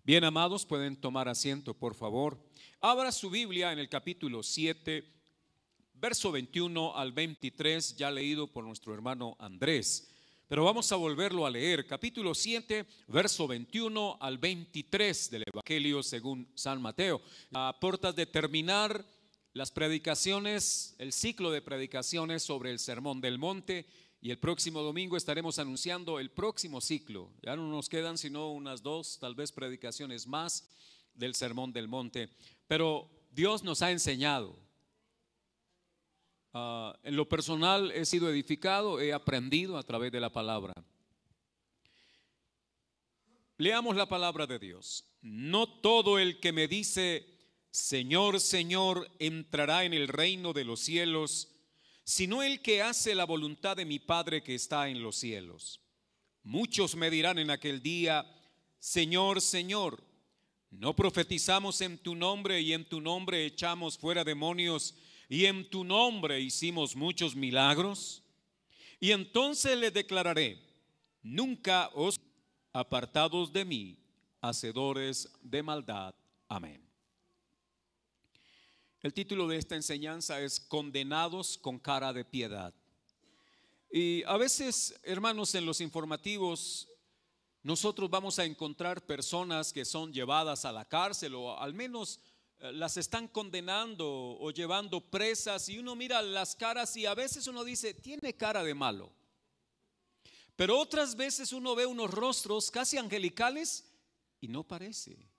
Bien, amados, pueden tomar asiento, por favor. Abra su Biblia en el capítulo 7, verso 21 al 23, ya leído por nuestro hermano Andrés. Pero vamos a volverlo a leer, capítulo 7, verso 21 al 23 del Evangelio según San Mateo. A puertas de terminar las predicaciones, el ciclo de predicaciones sobre el Sermón del Monte, y el próximo domingo estaremos anunciando el próximo ciclo. Ya no nos quedan sino unas 2, tal vez predicaciones más del Sermón del Monte. Pero Dios nos ha enseñado. En lo personal he sido edificado, he aprendido a través de la palabra. Leamos la palabra de Dios. No todo el que me dice Señor, Señor, entrará en el reino de los cielos, sino el que hace la voluntad de mi Padre que está en los cielos. Muchos me dirán en aquel día, Señor, Señor, ¿no profetizamos en tu nombre y en tu nombre echamos fuera demonios y en tu nombre hicimos muchos milagros? Y entonces les declararé, nunca os apartados de mí, hacedores de maldad. Amén. El título de esta enseñanza es Condenados con cara de piedad. Y a veces, hermanos, en los informativos nosotros vamos a encontrar personas que son llevadas a la cárcel o al menos las están condenando o llevando presas, y uno mira las caras y a veces uno dice, tiene cara de malo. Pero otras veces uno ve unos rostros casi angelicales y no parece.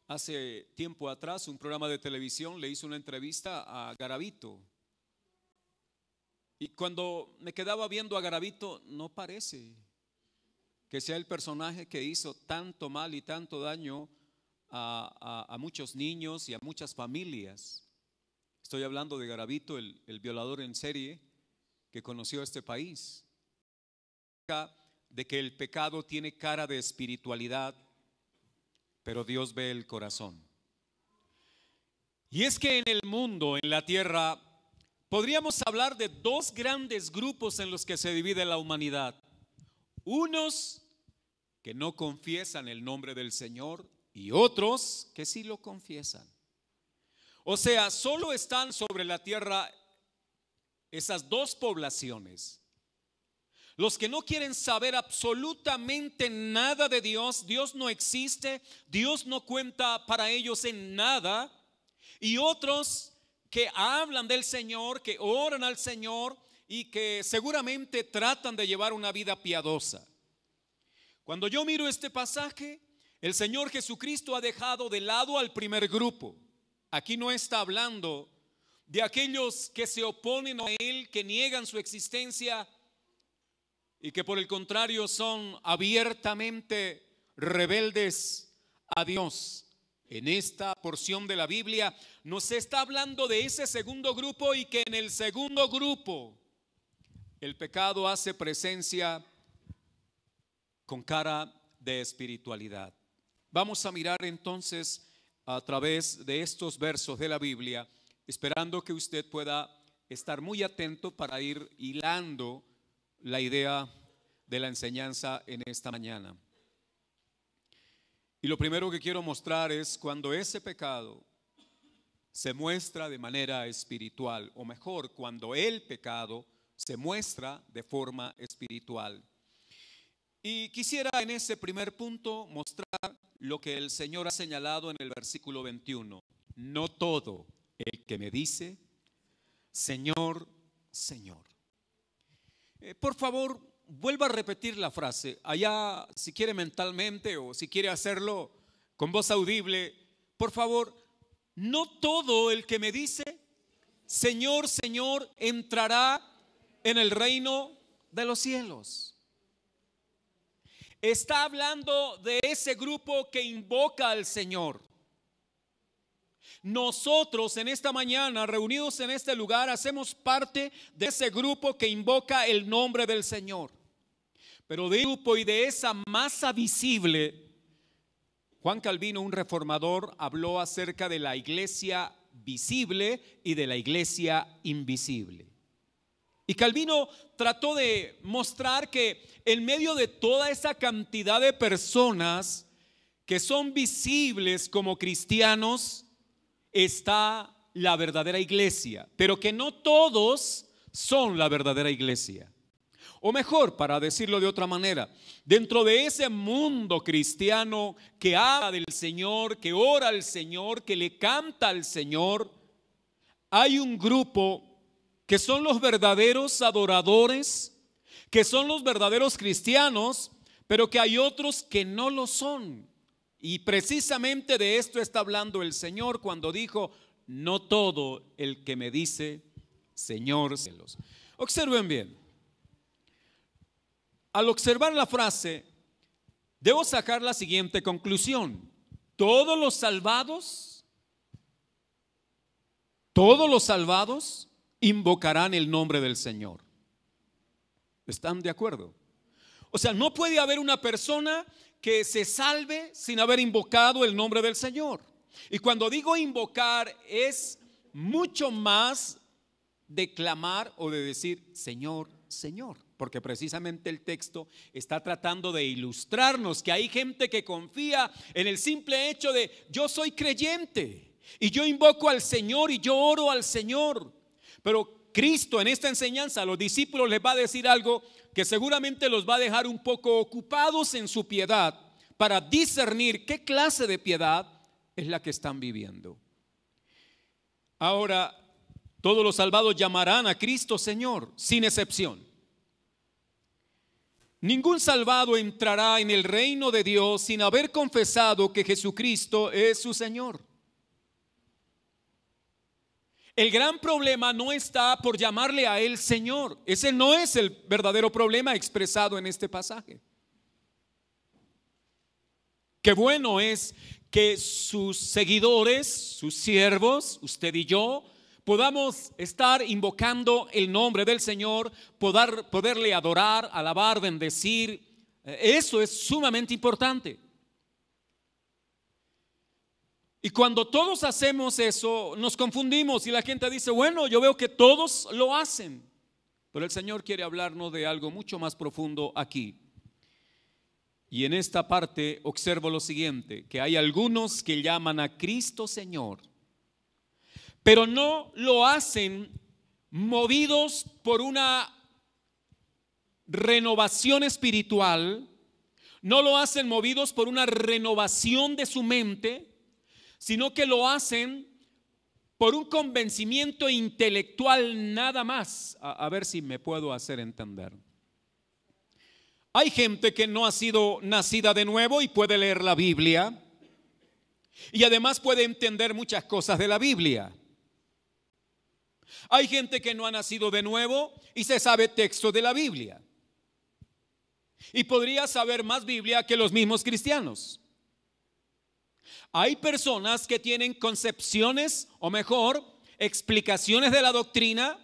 Hace tiempo atrás un programa de televisión le hizo una entrevista a Garavito. Y cuando me quedaba viendo a Garavito, no parece que sea el personaje que hizo tanto mal y tanto daño a muchos niños y a muchas familias. Estoy hablando de Garavito, el violador en serie que conoció este país. De que el pecado tiene cara de espiritualidad, pero Dios ve el corazón. Y es que en el mundo, en la tierra, podríamos hablar de dos grandes grupos en los que se divide la humanidad. Unos que no confiesan el nombre del Señor y otros que sí lo confiesan. O sea, solo están sobre la tierra esas dos poblaciones. Los que no quieren saber absolutamente nada de Dios, Dios no existe, Dios no cuenta para ellos en nada. Y otros que hablan del Señor, que oran al Señor y que seguramente tratan de llevar una vida piadosa. Cuando yo miro este pasaje, el Señor Jesucristo ha dejado de lado al primer grupo. Aquí no está hablando de aquellos que se oponen a Él, que niegan su existencia y que por el contrario son abiertamente rebeldes a Dios. En esta porción de la Biblia nos está hablando de ese segundo grupo, y que en el segundo grupo el pecado hace presencia con cara de espiritualidad. Vamos a mirar entonces a través de estos versos de la Biblia, esperando que usted pueda estar muy atento para ir hilando la idea de la enseñanza en esta mañana. Y lo primero que quiero mostrar es cuando ese pecado se muestra de manera espiritual, o mejor, cuando el pecado se muestra de forma espiritual. Y quisiera en ese primer punto mostrar lo que el Señor ha señalado en el versículo 21. No todo el que me dice Señor, Señor. Por favor, vuelva a repetir la frase. Allá, si quiere mentalmente o si quiere hacerlo con voz audible, por favor, no todo el que me dice Señor, Señor entrará en el reino de los cielos. Está hablando de ese grupo que invoca al Señor. Nosotros en esta mañana, reunidos en este lugar, hacemos parte de ese grupo que invoca el nombre del Señor. Pero de grupo y de esa masa visible, Juan Calvino, un reformador, habló acerca de la iglesia visible y de la iglesia invisible. Y Calvino trató de mostrar que en medio de toda esa cantidad de personas que son visibles como cristianos está la verdadera iglesia, pero que no todos son la verdadera iglesia. O mejor, para decirlo de otra manera, dentro de ese mundo cristiano que habla del Señor, que ora al Señor, que le canta al Señor, hay un grupo que son los verdaderos adoradores, que son los verdaderos cristianos, pero que hay otros que no lo son. Y precisamente de esto está hablando el Señor cuando dijo: no todo el que me dice Señor. Observen bien. Al observar la frase, debo sacar la siguiente conclusión: todos los salvados invocarán el nombre del Señor. ¿Están de acuerdo? O sea, no puede haber una persona que se salve sin haber invocado el nombre del Señor. Y cuando digo invocar, es mucho más de clamar o de decir Señor, Señor, porque precisamente el texto está tratando de ilustrarnos que hay gente que confía en el simple hecho de: yo soy creyente y yo invoco al Señor y yo oro al Señor. Pero Cristo en esta enseñanza a los discípulos les va a decir algo que seguramente los va a dejar un poco ocupados en su piedad para discernir qué clase de piedad es la que están viviendo. Ahora, todos los salvados llamarán a Cristo Señor, sin excepción. Ningún salvado entrará en el reino de Dios sin haber confesado que Jesucristo es su Señor. El gran problema no está por llamarle a Él Señor. Ese no es el verdadero problema expresado en este pasaje. Qué bueno es que sus seguidores, sus siervos, usted y yo, podamos estar invocando el nombre del Señor, poderle adorar, alabar, bendecir. Eso es sumamente importante. Y cuando todos hacemos eso, nos confundimos y la gente dice: bueno, yo veo que todos lo hacen. Pero el Señor quiere hablarnos de algo mucho más profundo aquí. Y en esta parte observo lo siguiente: que hay algunos que llaman a Cristo Señor, pero no lo hacen movidos por una renovación espiritual, no lo hacen movidos por una renovación de su mente, sino que lo hacen por un convencimiento intelectual nada más. A ver si me puedo hacer entender. Hay gente que no ha sido nacida de nuevo y puede leer la Biblia y además puede entender muchas cosas de la Biblia. Hay gente que no ha nacido de nuevo y se sabe textos de la Biblia y podría saber más Biblia que los mismos cristianos. Hay personas que tienen concepciones, o mejor, explicaciones de la doctrina,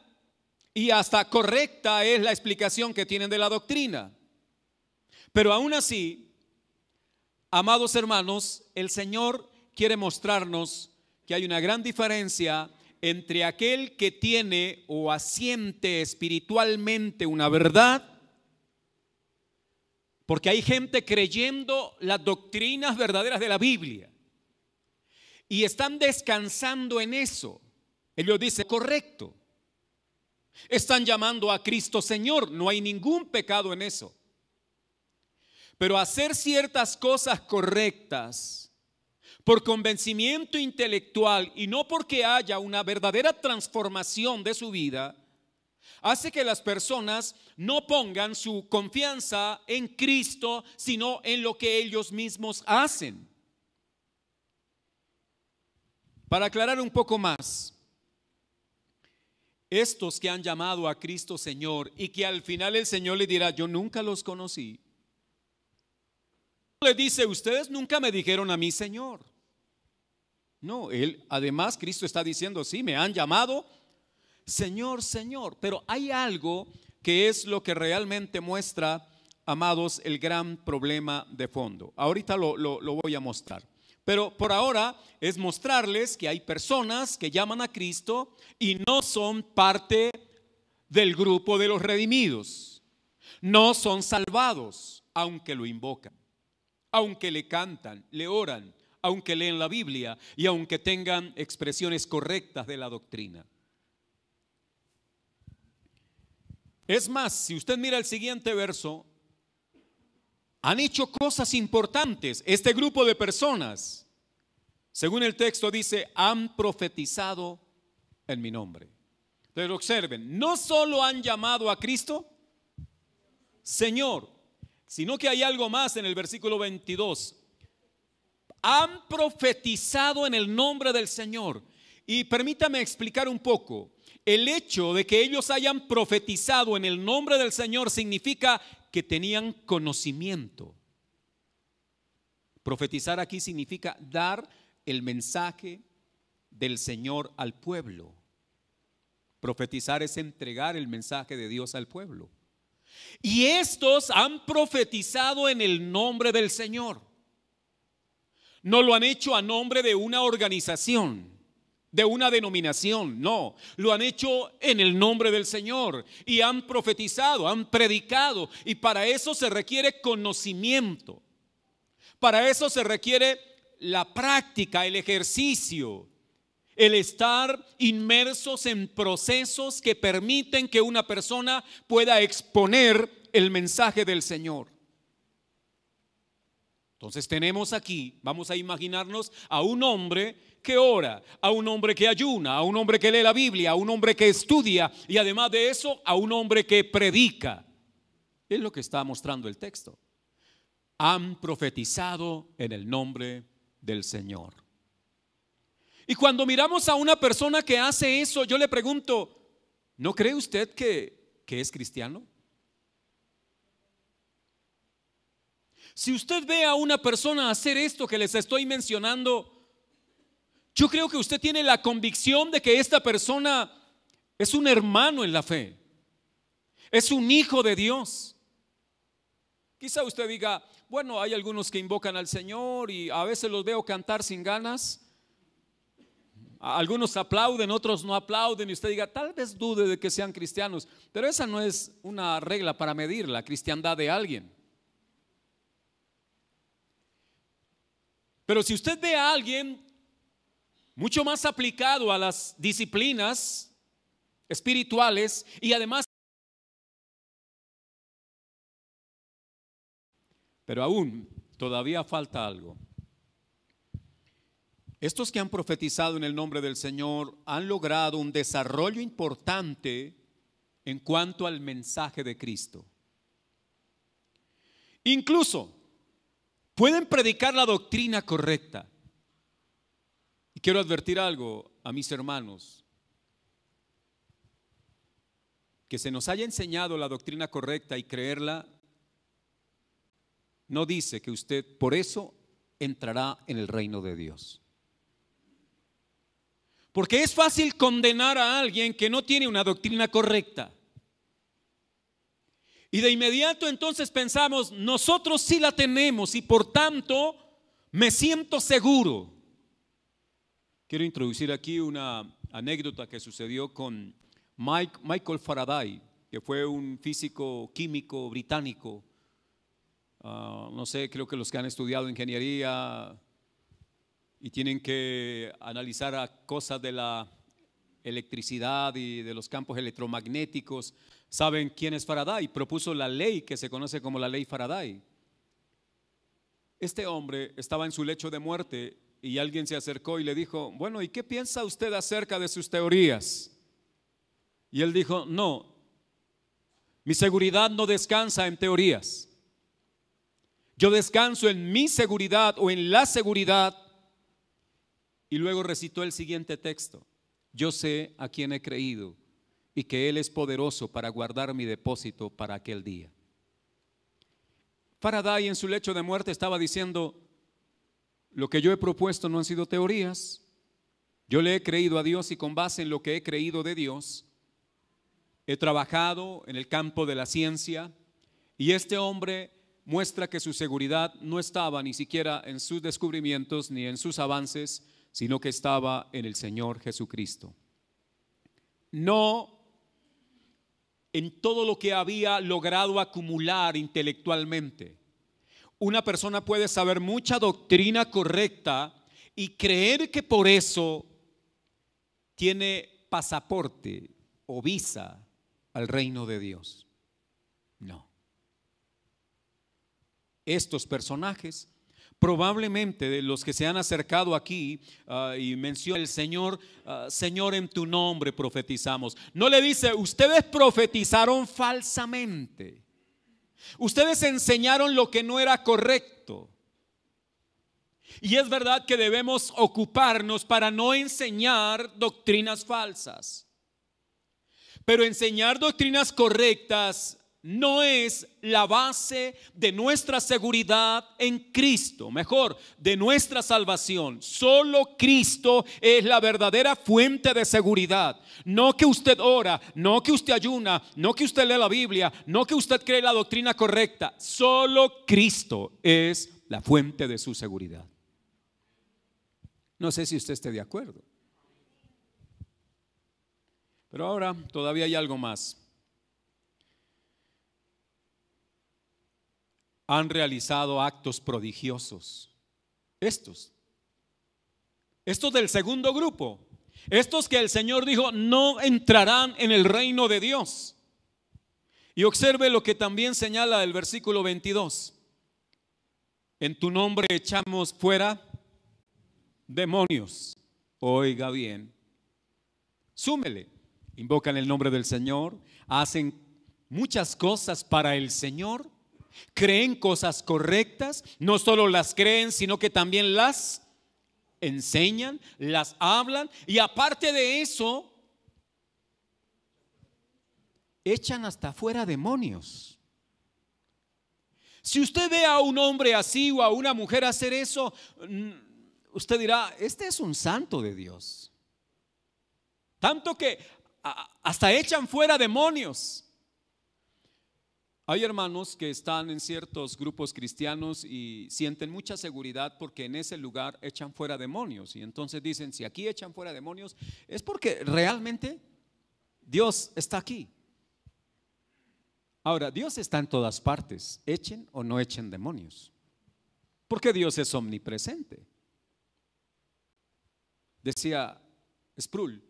y hasta correcta es la explicación que tienen de la doctrina. Pero aún así, amados hermanos, el Señor quiere mostrarnos que hay una gran diferencia entre aquel que tiene o asiente espiritualmente una verdad, porque hay gente creyendo las doctrinas verdaderas de la Biblia y están descansando en eso. Ellos dicen: correcto, están llamando a Cristo Señor, no hay ningún pecado en eso. Pero hacer ciertas cosas correctas por convencimiento intelectual y no porque haya una verdadera transformación de su vida, hace que las personas no pongan su confianza en Cristo, sino en lo que ellos mismos hacen. Para aclarar un poco más, estos que han llamado a Cristo Señor y que al final el Señor le dirá: yo nunca los conocí, le dice: ustedes nunca me dijeron a mí Señor. No, además Cristo está diciendo: sí, me han llamado Señor, Señor. Pero hay algo que es lo que realmente muestra, amados, el gran problema de fondo. Ahorita lo voy a mostrar. Pero por ahora es mostrarles que hay personas que llaman a Cristo y no son parte del grupo de los redimidos. No son salvados, aunque lo invocan. aunque le cantan, le oran, aunque leen la Biblia y aunque tengan expresiones correctas de la doctrina. Es más, si usted mira el siguiente verso, han hecho cosas importantes. Este grupo de personas, según el texto dice, han profetizado en mi nombre. Entonces observen, no solo han llamado a Cristo Señor, sino que hay algo más en el versículo 22. Han profetizado en el nombre del Señor. Y permítame explicar un poco. El hecho de que ellos hayan profetizado en el nombre del Señor significa que tenían conocimiento. Profetizar aquí significa dar el mensaje del Señor al pueblo. Profetizar es entregar el mensaje de Dios al pueblo. Y estos han profetizado en el nombre del Señor. No lo han hecho a nombre de una organización, de una denominación, no. Lo han hecho en el nombre del Señor y han profetizado, han predicado. Y para eso se requiere conocimiento. Para eso se requiere la práctica, el ejercicio, el estar inmersos en procesos que permiten que una persona pueda exponer el mensaje del Señor. Entonces tenemos aquí, vamos a imaginarnos a un hombre que ora, a un hombre que ayuna, a un hombre que lee la Biblia, a un hombre que estudia y además de eso a un hombre que predica. Es lo que está mostrando el texto. Han profetizado en el nombre del Señor. Y cuando miramos a una persona que hace eso, yo le pregunto, ¿no cree usted que es cristiano? Si usted ve a una persona hacer esto que les estoy mencionando, yo creo que usted tiene la convicción de que esta persona es un hermano en la fe, es un hijo de Dios. Quizá usted diga, bueno, hay algunos que invocan al Señor y a veces los veo cantar sin ganas. Algunos aplauden, otros no aplauden y usted diga, tal vez dude de que sean cristianos, pero esa no es una regla para medir la cristiandad de alguien. Pero si usted ve a alguien mucho más aplicado a las disciplinas espirituales y además, pero aún todavía falta algo. Estos que han profetizado en el nombre del Señor han logrado un desarrollo importante en cuanto al mensaje de Cristo. Incluso pueden predicar la doctrina correcta. Y quiero advertir algo a mis hermanos. Que se nos haya enseñado la doctrina correcta y creerla, no dice que usted por eso entrará en el reino de Dios. Porque es fácil condenar a alguien que no tiene una doctrina correcta. Y de inmediato entonces pensamos, nosotros sí la tenemos y por tanto me siento seguro. Quiero introducir aquí una anécdota que sucedió con Michael Faraday, que fue un físico químico británico. No sé, creo que los que han estudiado ingeniería y tienen que analizar cosas de la electricidad y de los campos electromagnéticos, saben quién es Faraday. Propuso la ley que se conoce como la ley Faraday. Este hombre estaba en su lecho de muerte y alguien se acercó y le dijo, bueno, ¿y qué piensa usted acerca de sus teorías? Y él dijo, no, mi seguridad no descansa en teorías. Yo descanso en mi seguridad o en la seguridad. Y luego recitó el siguiente texto. Yo sé a quién he creído y que Él es poderoso para guardar mi depósito para aquel día. Faraday en su lecho de muerte estaba diciendo, lo que yo he propuesto no han sido teorías. Yo le he creído a Dios y con base en lo que he creído de Dios, he trabajado en el campo de la ciencia y este hombre muestra que su seguridad no estaba ni siquiera en sus descubrimientos ni en sus avances, sino que estaba en el Señor Jesucristo. No en todo lo que había logrado acumular intelectualmente Una persona puede saber mucha doctrina correcta y creer que por eso tiene pasaporte o visa al reino de Dios. No. Estos personajes, probablemente de los que se han acercado aquí y menciona el Señor, Señor, en tu nombre profetizamos. No le dice, ustedes profetizaron falsamente. Ustedes enseñaron lo que no era correcto. Y es verdad que debemos ocuparnos para no enseñar doctrinas falsas. Pero enseñar doctrinas correctas no es la base de nuestra seguridad en Cristo, mejor, de nuestra salvación. Solo Cristo es la verdadera fuente de seguridad. No que usted ora, no que usted ayuna, no que usted lee la Biblia, no que usted cree la doctrina correcta. Solo Cristo es la fuente de su seguridad. No sé si usted esté de acuerdo. Pero ahora todavía hay algo más. Han realizado actos prodigiosos. Estos del segundo grupo, estos que el Señor dijo no entrarán en el reino de Dios. Y observe lo que también señala el versículo 22. En tu nombre echamos fuera demonios. Oiga bien, súmele, invocan el nombre del Señor, hacen muchas cosas para el Señor. Creen cosas correctas, no solo las creen, sino que también las enseñan, las hablan y aparte de eso, echan hasta fuera demonios. Si usted ve a un hombre así o a una mujer hacer eso, usted dirá, este es un santo de Dios. Tanto que hasta echan fuera demonios. Hay hermanos que están en ciertos grupos cristianos y sienten mucha seguridad porque en ese lugar echan fuera demonios. Y entonces dicen, si aquí echan fuera demonios, es porque realmente Dios está aquí. Ahora, Dios está en todas partes, echen o no echen demonios, porque Dios es omnipresente. Decía Sproul,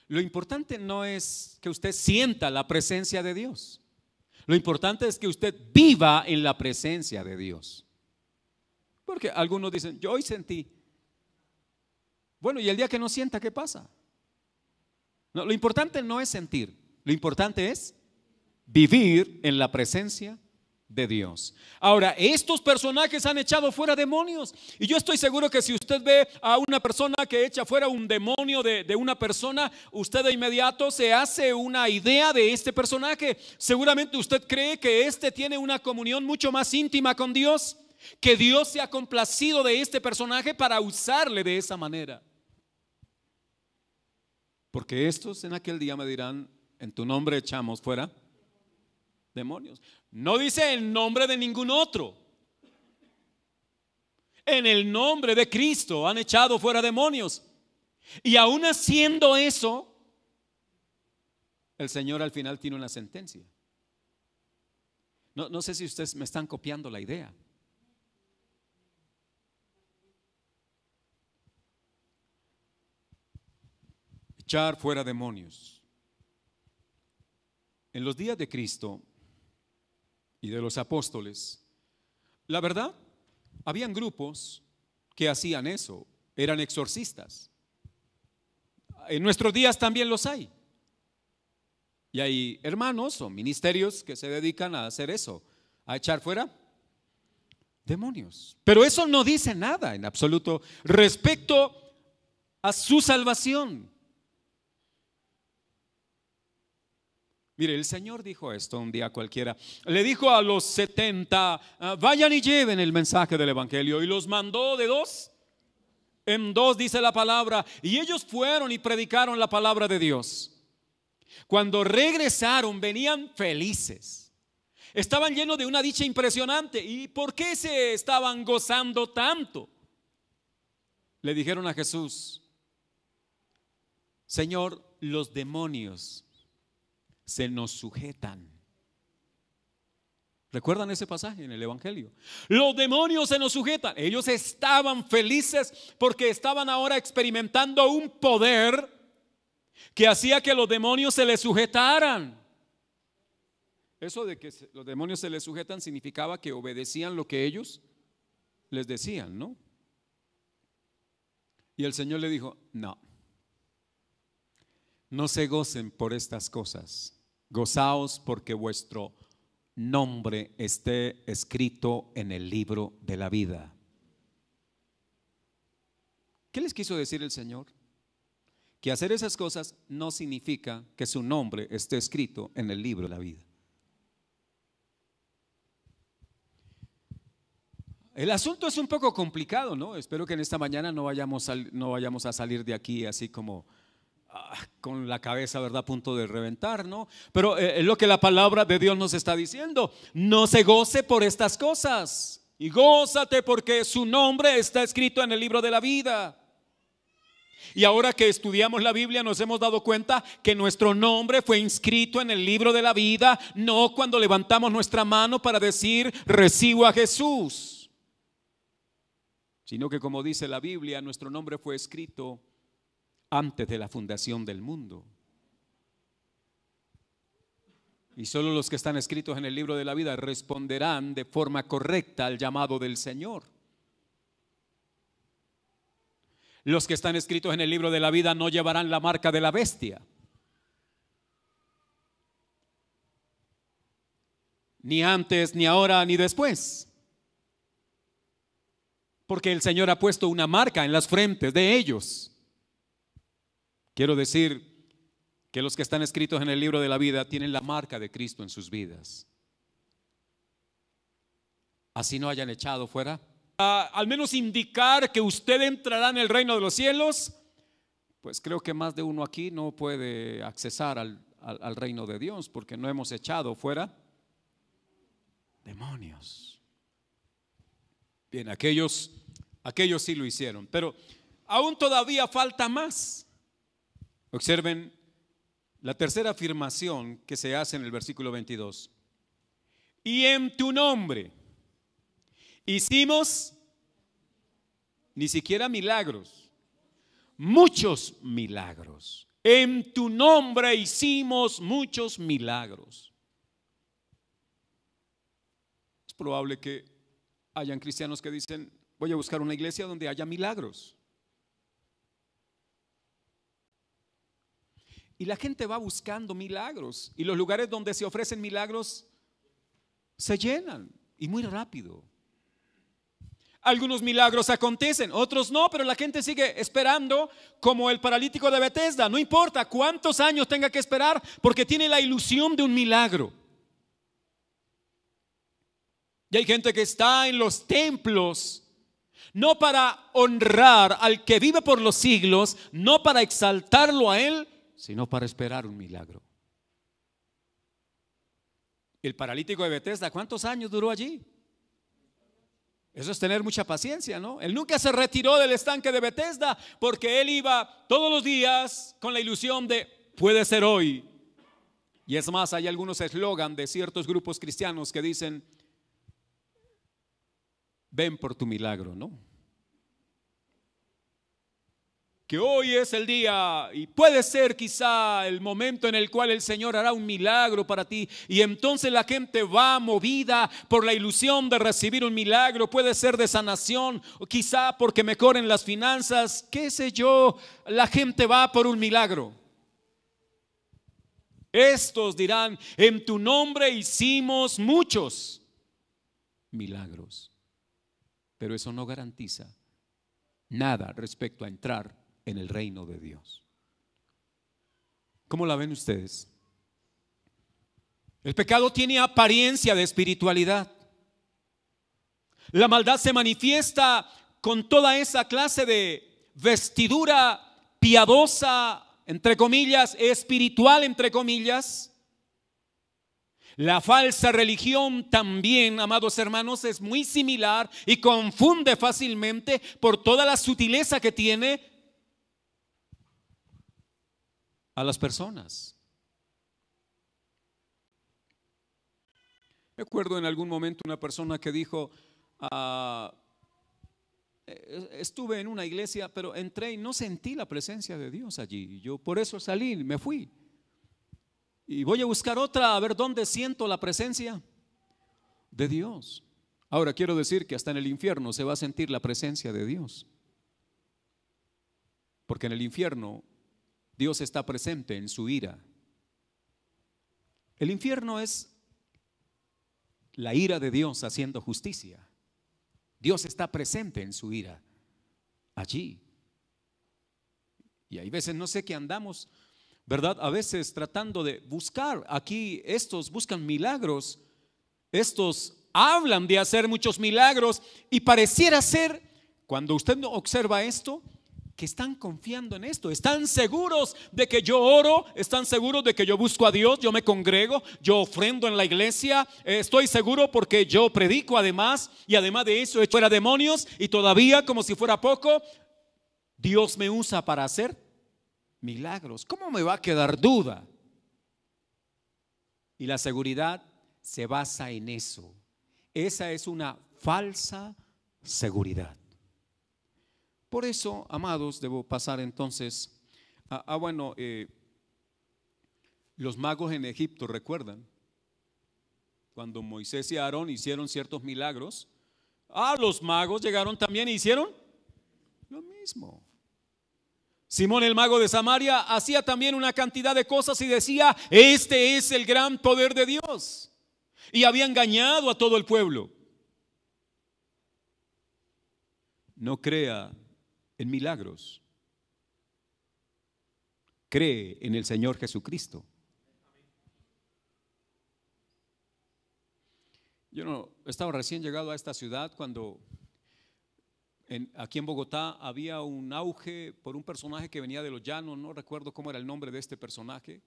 lo importante no es que usted sienta la presencia de Dios. Lo importante es que usted viva en la presencia de Dios. Porque algunos dicen, yo hoy sentí. Bueno, y el día que no sienta, ¿qué pasa? No, lo importante no es sentir, lo importante es vivir en la presencia de Dios. Ahora, estos personajes han echado fuera demonios. Y yo estoy seguro que si usted ve a una persona que echa fuera un demonio de una persona, usted de inmediato se hace una idea de este personaje. Seguramente usted cree que este tiene una comunión mucho más íntima con Dios, que Dios se ha complacido de este personaje para usarle de esa manera. Porque estos en aquel día me dirán, en tu nombre echamos fuera demonios. No dice el nombre de ningún otro. En el nombre de Cristo han echado fuera demonios. Y aún haciendo eso, el Señor al final tiene una sentencia. No sé si ustedes me están copiando la idea. Echar fuera demonios. En los días de Cristo y de los apóstoles, la verdad, habían grupos que hacían eso, eran exorcistas. En nuestros días también los hay. Y hay hermanos o ministerios que se dedican a hacer eso, a echar fuera demonios. Pero eso no dice nada en absoluto respecto a su salvación. Mire, el Señor dijo esto un día cualquiera. Le dijo a los 70, vayan y lleven el mensaje del evangelio. Y los mandó de dos en dos, dice la palabra. Y ellos fueron y predicaron la palabra de Dios. Cuando regresaron, venían felices. Estaban llenos de una dicha impresionante. ¿Y por qué se estaban gozando tanto? Le dijeron a Jesús, Señor, los demonios se nos sujetan. ¿Recuerdan ese pasaje en el Evangelio? Los demonios se nos sujetan. Ellos estaban felices porque estaban ahora experimentando un poder que hacía que los demonios se les sujetaran. Eso de que los demonios se les sujetan significaba que obedecían lo que ellos les decían, ¿no? Y el Señor le dijo: no, no se gocen por estas cosas, gozaos porque vuestro nombre esté escrito en el libro de la vida. ¿Qué les quiso decir el Señor? Que hacer esas cosas no significa que su nombre esté escrito en el libro de la vida. El asunto es un poco complicado, ¿no? Espero que en esta mañana no vayamos a salir de aquí así como con la cabeza, ¿verdad?, a punto de reventar, ¿no? Pero es lo que la palabra de Dios nos está diciendo: no se goce por estas cosas, y gózate porque su nombre está escrito en el libro de la vida. Y ahora que estudiamos la Biblia nos hemos dado cuenta que nuestro nombre fue inscrito en el libro de la vida, no cuando levantamos nuestra mano para decir recibo a Jesús, sino que, como dice la Biblia, nuestro nombre fue escrito antes de la fundación del mundo. Y solo los que están escritos en el libro de la vida responderán de forma correcta al llamado del Señor. Los que están escritos en el libro de la vida no llevarán la marca de la bestia, ni antes, ni ahora, ni después, porque el Señor ha puesto una marca en las frentes de ellos. Quiero decir que los que están escritos en el libro de la vida tienen la marca de Cristo en sus vidas. Así no hayan echado fuera, al menos indicar que usted entrará en el reino de los cielos, pues creo que más de uno aquí no puede accesar al reino de Dios, porque no hemos echado fuera demonios. Bien, aquellos sí lo hicieron, pero aún todavía falta más. Observen la tercera afirmación que se hace en el versículo 22. Y en tu nombre hicimos, ni siquiera milagros, muchos milagros. En tu nombre hicimos muchos milagros. Es probable que hayan cristianos que dicen: voy a buscar una iglesia donde haya milagros. Y la gente va buscando milagros, y los lugares donde se ofrecen milagros se llenan, y muy rápido. Algunos milagros acontecen, otros no, pero la gente sigue esperando, como el paralítico de Betesda. No importa cuántos años tenga que esperar, porque tiene la ilusión de un milagro. Y hay gente que está en los templos no para honrar al que vive por los siglos, no para exaltarlo a él, sino para esperar un milagro. El paralítico de Betesda, ¿cuántos años duró allí? Eso es tener mucha paciencia, ¿no? Él nunca se retiró del estanque de Betesda, porque él iba todos los días con la ilusión de puede ser hoy. Y es más, hay algunos eslogan de ciertos grupos cristianos que dicen: ven por tu milagro, ¿no? Que hoy es el día, y puede ser quizá el momento en el cual el Señor hará un milagro para ti, y entonces la gente va movida por la ilusión de recibir un milagro. Puede ser de sanación, o quizá porque mejoren las finanzas, qué sé yo. La gente va por un milagro. Estos dirán: en tu nombre hicimos muchos milagros, pero eso no garantiza nada respecto a entrar en el reino de Dios. ¿Cómo la ven ustedes? El pecado tiene apariencia de espiritualidad. La maldad se manifiesta con toda esa clase de vestidura piadosa, entre comillas, espiritual, entre comillas. La falsa religión también, amados hermanos, es muy similar y confunde fácilmente por toda la sutileza que tiene a las personas. Recuerdo en algún momento una persona que dijo, estuve en una iglesia, pero entré y no sentí la presencia de Dios allí. Yo por eso salí, me fui. Y voy a buscar otra a ver dónde siento la presencia de Dios. Ahora quiero decir que hasta en el infierno se va a sentir la presencia de Dios. Porque en el infierno Dios está presente en su ira. El infierno es la ira de Dios haciendo justicia. Dios está presente en su ira allí. Y hay veces no sé qué andamos, ¿verdad? A veces tratando de buscar aquí, estos buscan milagros, estos hablan de hacer muchos milagros y pareciera ser, cuando usted observa esto, que están confiando en esto, están seguros de que yo oro, están seguros de que yo busco a Dios, yo me congrego, yo ofrendo en la iglesia, estoy seguro porque yo predico además, y además de eso echo fuera demonios, y todavía, como si fuera poco, Dios me usa para hacer milagros. ¿Cómo me va a quedar duda? Y la seguridad se basa en eso. Esa es una falsa seguridad. Por eso, amados, debo pasar entonces los magos en Egipto, ¿recuerdan? Cuando Moisés y Aarón hicieron ciertos milagros, los magos llegaron también e hicieron lo mismo. Simón el mago de Samaria hacía también una cantidad de cosas y decía, este es el gran poder de Dios. Y había engañado a todo el pueblo. No crea en milagros, cree en el Señor Jesucristo. Yo no estaba recién llegado a esta ciudad cuando aquí en Bogotá había un auge por un personaje que venía de los llanos, no recuerdo cómo era el nombre de este personaje,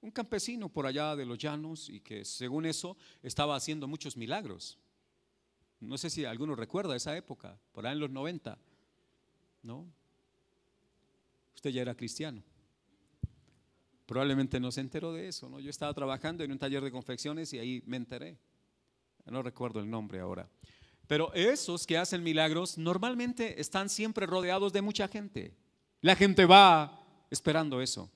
un campesino por allá de los llanos y que según eso estaba haciendo muchos milagros. No sé si alguno recuerda esa época, por ahí en los 90. ¿No? Usted ya era cristiano. Probablemente no se enteró de eso, ¿no? Yo estaba trabajando en un taller de confecciones y ahí me enteré. No recuerdo el nombre ahora. Pero esos que hacen milagros normalmente están siempre rodeados de mucha gente. La gente va esperando eso.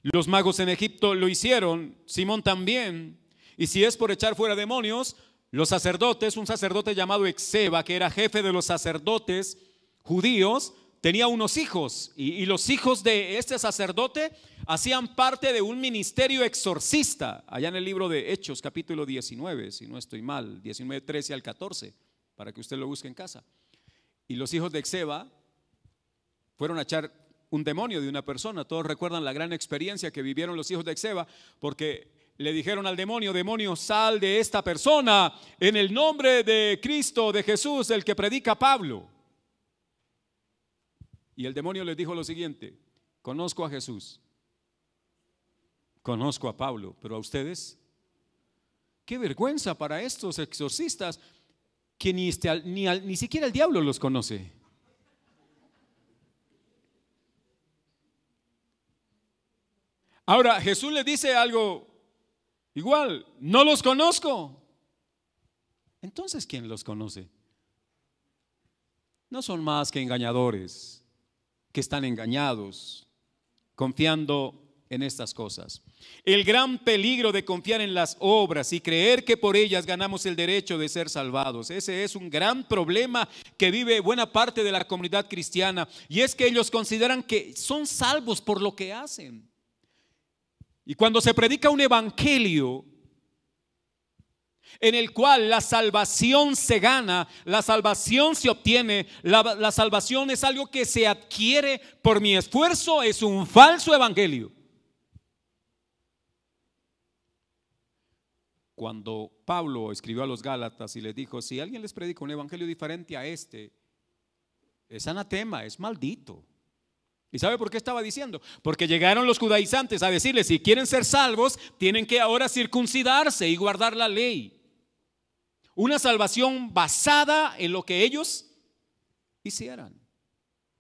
Los magos en Egipto lo hicieron, Simón también. Y si es por echar fuera demonios, los sacerdotes, un sacerdote llamado Exeba, que era jefe de los sacerdotes judíos, tenía unos hijos y los hijos de este sacerdote hacían parte de un ministerio exorcista, allá en el libro de Hechos capítulo 19, si no estoy mal, 19, 13 al 14, para que usted lo busque en casa. Y los hijos de Exeba fueron a echar un demonio de una persona. Todos recuerdan la gran experiencia que vivieron los hijos de Exeba, porque le dijeron al demonio, demonio, sal de esta persona en el nombre de Cristo, de Jesús, el que predica Pablo. Y el demonio les dijo lo siguiente, conozco a Jesús, conozco a Pablo, pero a ustedes, qué vergüenza para estos exorcistas que ni siquiera el diablo los conoce. Ahora Jesús les dice algo igual, no los conozco. Entonces, ¿quién los conoce? No son más que engañadores que están engañados, confiando en estas cosas. El gran peligro de confiar en las obras y creer que por ellas ganamos el derecho de ser salvados. Ese es un gran problema que vive buena parte de la comunidad cristiana, y es que ellos consideran que son salvos por lo que hacen. Y cuando se predica un evangelio en el cual la salvación se gana, la salvación se obtiene, la salvación es algo que se adquiere por mi esfuerzo, es un falso evangelio. Cuando Pablo escribió a los Gálatas y les dijo, si alguien les predica un evangelio diferente a este, es anatema, es maldito. ¿Y sabe por qué estaba diciendo? Porque llegaron los judaizantes a decirles, si quieren ser salvos, tienen que ahora circuncidarse y guardar la ley. Una salvación basada en lo que ellos hicieran.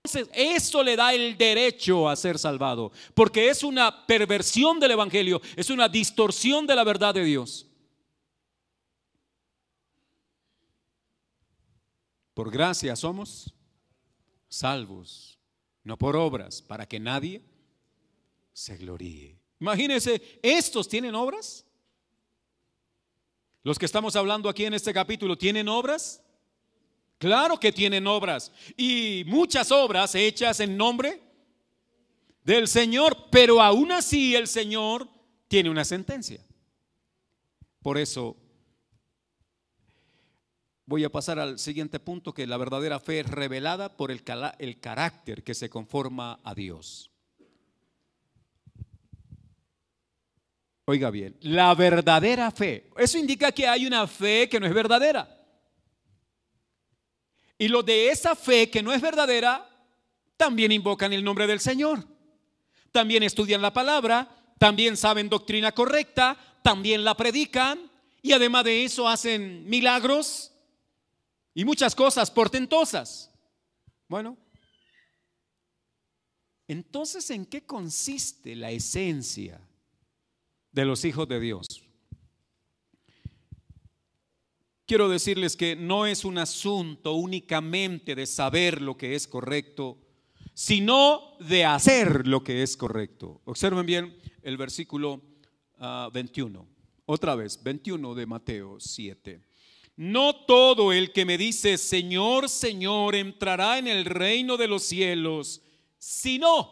Entonces, eso le da el derecho a ser salvado, porque es una perversión del evangelio, es una distorsión de la verdad de Dios. Por gracia somos salvos, no por obras, para que nadie se gloríe. Imagínense, ¿estos tienen obras? Los que estamos hablando aquí en este capítulo, ¿tienen obras? Claro que tienen obras, y muchas obras hechas en nombre del Señor, pero aún así el Señor tiene una sentencia. Por eso voy a pasar al siguiente punto, que la verdadera fe es revelada por el carácter que se conforma a Dios. Oiga bien, la verdadera fe, eso indica que hay una fe que no es verdadera. Y los de esa fe que no es verdadera también invocan el nombre del Señor, también estudian la palabra, también saben doctrina correcta, también la predican, y además de eso hacen milagros y muchas cosas portentosas. Bueno, entonces, ¿en qué consiste la esencia de los hijos de Dios? Quiero decirles que no es un asunto únicamente de saber lo que es correcto, sino de hacer lo que es correcto. Observen bien el versículo 21. Otra vez, 21 de Mateo 7. No todo el que me dice Señor, Señor entrará en el reino de los cielos, sino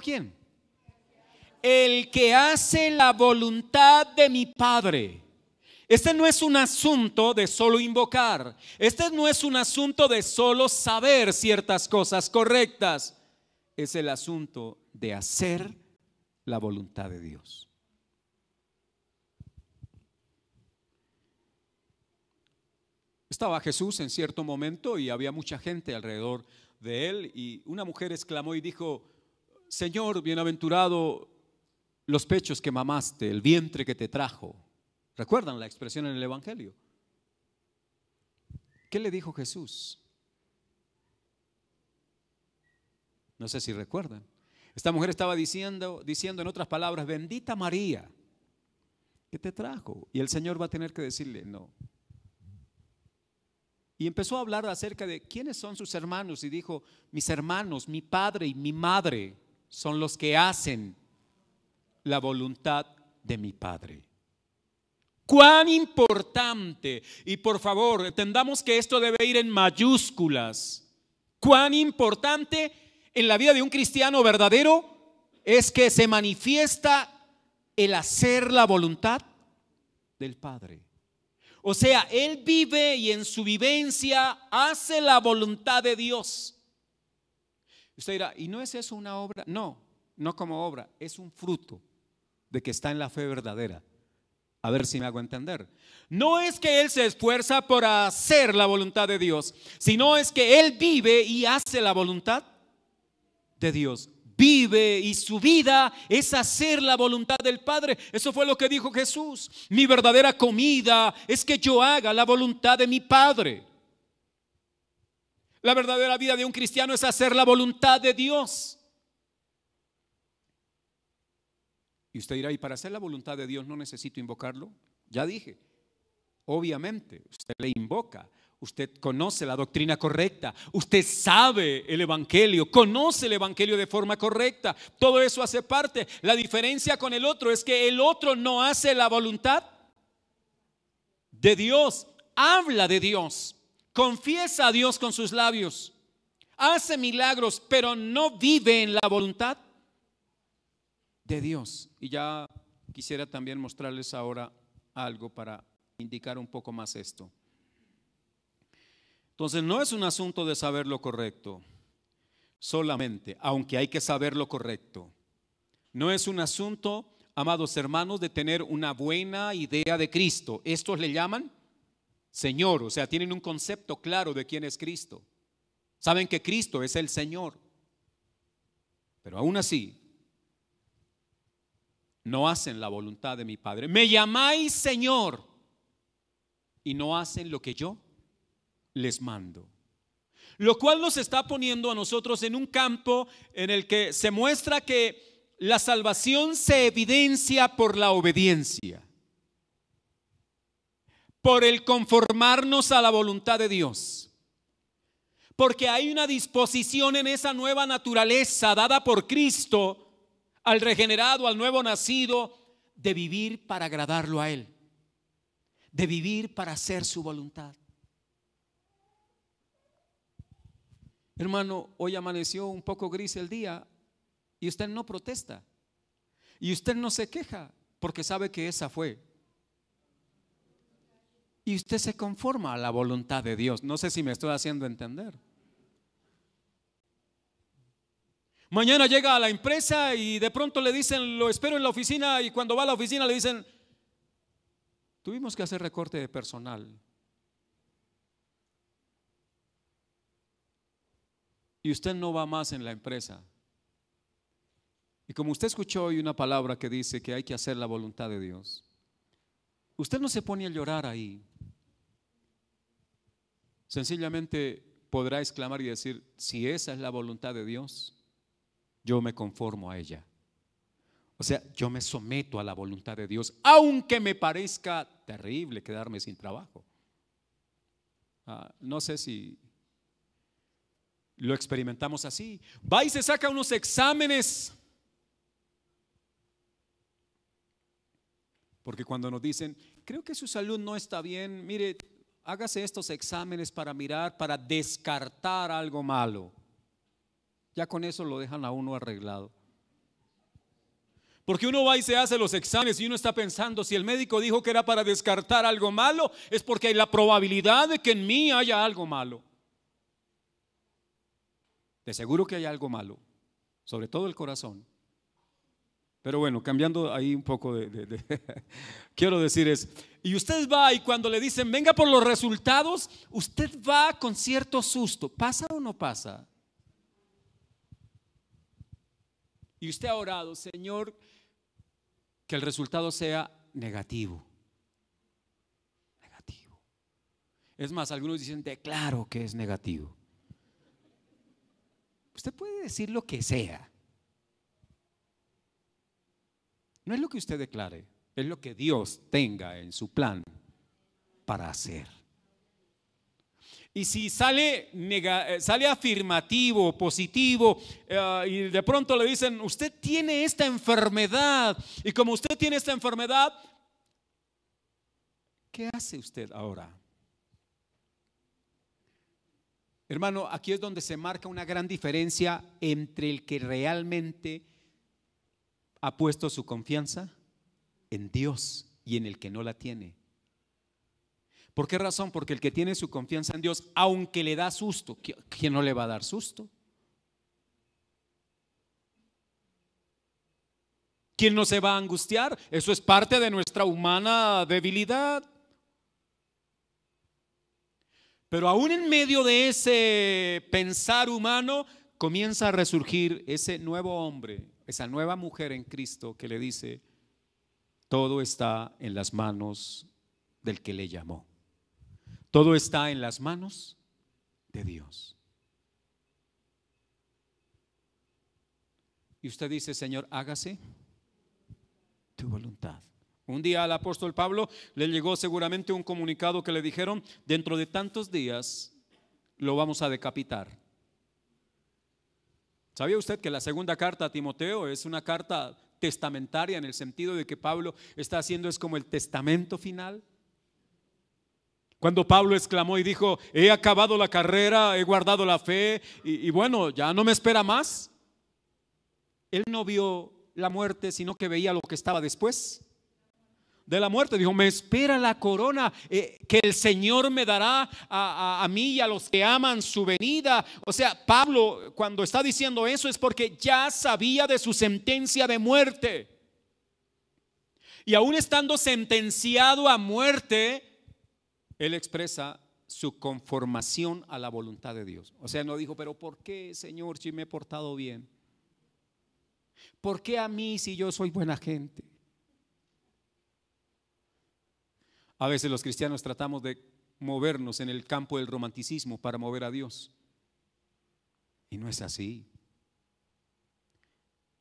¿quién? El que hace la voluntad de mi Padre. Este no es un asunto de solo invocar. Este no es un asunto de solo saber ciertas cosas correctas. Es el asunto de hacer la voluntad de Dios. Estaba Jesús en cierto momento y había mucha gente alrededor de él, y una mujer exclamó y dijo: Señor, bienaventurado los pechos que mamaste, el vientre que te trajo. ¿Recuerdan la expresión en el Evangelio? ¿Qué le dijo Jesús? No sé si recuerdan. Esta mujer estaba diciendo en otras palabras: bendita María, ¿qué te trajo? Y el Señor va a tener que decirle no. Y empezó a hablar acerca de quiénes son sus hermanos, y dijo: mis hermanos, mi padre y mi madre son los que hacen la voluntad de mi Padre. Cuán importante, y por favor entendamos que esto debe ir en mayúsculas, cuán importante en la vida de un cristiano verdadero es que se manifiesta el hacer la voluntad del Padre. O sea, él vive y en su vivencia hace la voluntad de Dios. Usted dirá: ¿y no es eso una obra? No, no como obra, es un fruto de que está en la fe verdadera. A ver si me hago entender. No es que él se esfuerza por hacer la voluntad de Dios, sino es que él vive y hace la voluntad de Dios. Vive y su vida es hacer la voluntad del Padre. Eso fue lo que dijo Jesús: mi verdadera comida es que yo haga la voluntad de mi Padre. La verdadera vida de un cristiano es hacer la voluntad de Dios. Y usted dirá: ¿y para hacer la voluntad de Dios no necesito invocarlo? Ya dije, obviamente usted le invoca. Usted conoce la doctrina correcta, usted sabe el Evangelio, conoce el Evangelio de forma correcta. Todo eso hace parte. La diferencia con el otro es que el otro no hace la voluntad de Dios, habla de Dios, confiesa a Dios con sus labios, hace milagros, pero no vive en la voluntad de Dios. Y ya quisiera también mostrarles ahora algo para indicar un poco más esto. Entonces, no es un asunto de saber lo correcto solamente, aunque hay que saber lo correcto. No es un asunto, amados hermanos, de tener una buena idea de Cristo. Estos le llaman Señor, o sea, tienen un concepto claro de quién es Cristo. Saben que Cristo es el Señor, pero aún así no hacen la voluntad de mi Padre. Me llamáis Señor y no hacen lo que yo les mando. Lo cual nos está poniendo a nosotros en un campo en el que se muestra que la salvación se evidencia por la obediencia. por el conformarnos a la voluntad de Dios. Porque hay una disposición en esa nueva naturaleza dada por Cristo al regenerado, al nuevo nacido, de vivir para agradarlo a Él, de vivir para hacer su voluntad. Hermano, hoy amaneció un poco gris el día y usted no protesta y usted no se queja porque sabe que esa fue. Y usted se conforma a la voluntad de Dios. No sé si me estoy haciendo entender. Mañana llega a la empresa y de pronto le dicen, lo espero en la oficina, y cuando va a la oficina le dicen, tuvimos que hacer recorte de personal. Y usted no va más en la empresa. Y como usted escuchó hoy una palabra que dice que hay que hacer la voluntad de Dios, usted no se pone a llorar ahí. Sencillamente podrá exclamar y decir, si esa es la voluntad de Dios, yo me conformo a ella. O sea, yo me someto a la voluntad de Dios, aunque me parezca terrible quedarme sin trabajo. No sé si lo experimentamos así. Va y se saca unos exámenes. Porque cuando nos dicen, creo que su salud no está bien, mire, hágase estos exámenes para mirar, para descartar algo malo. Ya con eso lo dejan a uno arreglado. Porque uno va y se hace los exámenes y uno está pensando, si el médico dijo que era para descartar algo malo, es porque hay la probabilidad de que en mí haya algo malo. De seguro que hay algo malo, sobre todo el corazón. Pero bueno, cambiando ahí un poco quiero decir es, y usted va y cuando le dicen venga por los resultados, usted va con cierto susto. ¿Pasa o no pasa? Y usted ha orado, Señor, que el resultado sea negativo. Negativo. Es más, algunos dicen, declaro que es negativo. Usted puede decir lo que sea. No es lo que usted declare, es lo que Dios tenga en su plan para hacer. Y si sale afirmativo, positivo, y de pronto le dicen, usted tiene esta enfermedad, y como usted tiene esta enfermedad, ¿qué hace usted ahora? Hermano, aquí es donde se marca una gran diferencia entre el que realmente ha puesto su confianza en Dios y en el que no la tiene. ¿Por qué razón? Porque el que tiene su confianza en Dios, aunque le da susto, ¿quién no le va a dar susto? ¿Quién no se va a angustiar? Eso es parte de nuestra humana debilidad. Pero aún en medio de ese pensar humano, comienza a resurgir ese nuevo hombre, esa nueva mujer en Cristo que le dice, todo está en las manos del que le llamó. Todo está en las manos de Dios. Y usted dice, Señor, hágase tu voluntad. Un día al apóstol Pablo le llegó seguramente un comunicado que le dijeron, dentro de tantos días lo vamos a decapitar. ¿Sabía usted que la segunda carta a Timoteo es una carta testamentaria, en el sentido de que Pablo está haciendo es como el testamento final? Cuando Pablo exclamó y dijo, he acabado la carrera, he guardado la fe y bueno, ya no me espera más. Él no vio la muerte, sino que veía lo que estaba después de la muerte. Dijo, me espera la corona que el Señor me dará a mí y a los que aman su venida. O sea, Pablo cuando está diciendo eso es porque ya sabía de su sentencia de muerte. Y aún estando sentenciado a muerte, él expresa su conformación a la voluntad de Dios. O sea, no dijo, pero ¿por qué, Señor, si me he portado bien? ¿Por qué a mí si yo soy buena gente? A veces los cristianos tratamos de movernos en el campo del romanticismo para mover a Dios. Y no es así.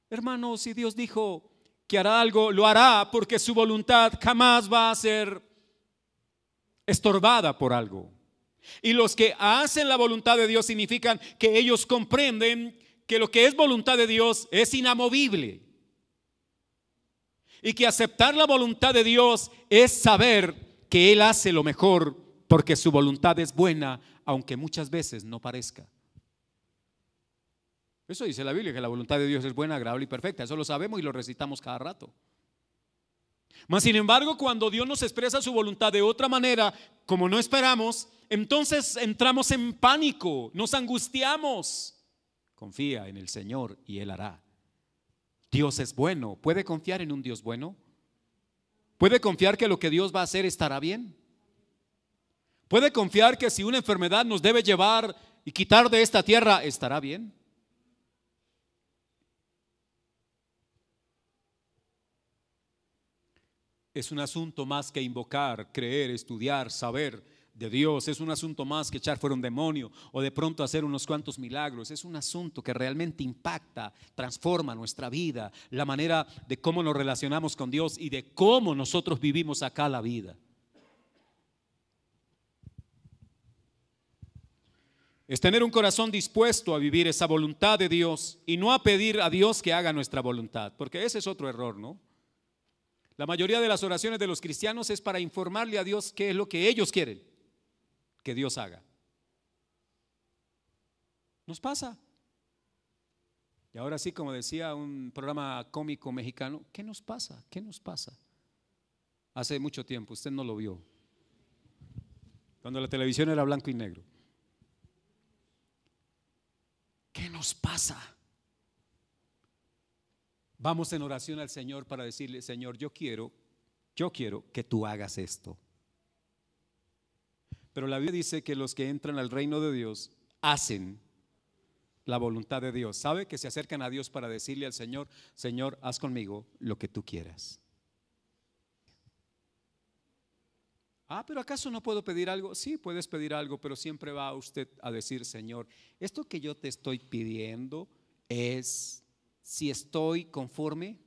Hermanos, si Dios dijo que hará algo, lo hará, porque su voluntad jamás va a ser estorbada por algo. Y los que hacen la voluntad de Dios significan que ellos comprenden que lo que es voluntad de Dios es inamovible. Y que aceptar la voluntad de Dios es saber que Él hace lo mejor porque su voluntad es buena, aunque muchas veces no parezca. Eso dice la Biblia, que la voluntad de Dios es buena, agradable y perfecta. Eso lo sabemos y lo recitamos cada rato. Mas sin embargo, cuando Dios nos expresa su voluntad de otra manera, como no esperamos, entonces entramos en pánico, nos angustiamos. Confía en el Señor y Él hará. Dios es bueno. ¿Puede confiar en un Dios bueno? ¿Puede confiar que lo que Dios va a hacer estará bien? ¿Puede confiar que si una enfermedad nos debe llevar y quitar de esta tierra, estará bien? Es un asunto más que invocar, creer, estudiar, saber de Dios. Es un asunto más que echar fuera un demonio o de pronto hacer unos cuantos milagros. Es un asunto que realmente impacta, transforma nuestra vida, la manera de cómo nos relacionamos con Dios y de cómo nosotros vivimos acá la vida. Es tener un corazón dispuesto a vivir esa voluntad de Dios y no a pedir a Dios que haga nuestra voluntad, porque ese es otro error, ¿no? La mayoría de las oraciones de los cristianos es para informarle a Dios qué es lo que ellos quieren que Dios haga. Nos pasa. Y ahora sí, como decía un programa cómico mexicano, ¿qué nos pasa? ¿Qué nos pasa? Hace mucho tiempo, usted no lo vio, cuando la televisión era blanco y negro. ¿Qué nos pasa? Vamos en oración al Señor para decirle: Señor, yo quiero que tú hagas esto. Pero la Biblia dice que los que entran al reino de Dios hacen la voluntad de Dios. ¿Sabe? Que se acercan a Dios para decirle al Señor: Señor, haz conmigo lo que tú quieras. Pero ¿acaso no puedo pedir algo? Sí, puedes pedir algo, pero siempre va usted a decir: Señor, esto que yo te estoy pidiendo es si estoy conforme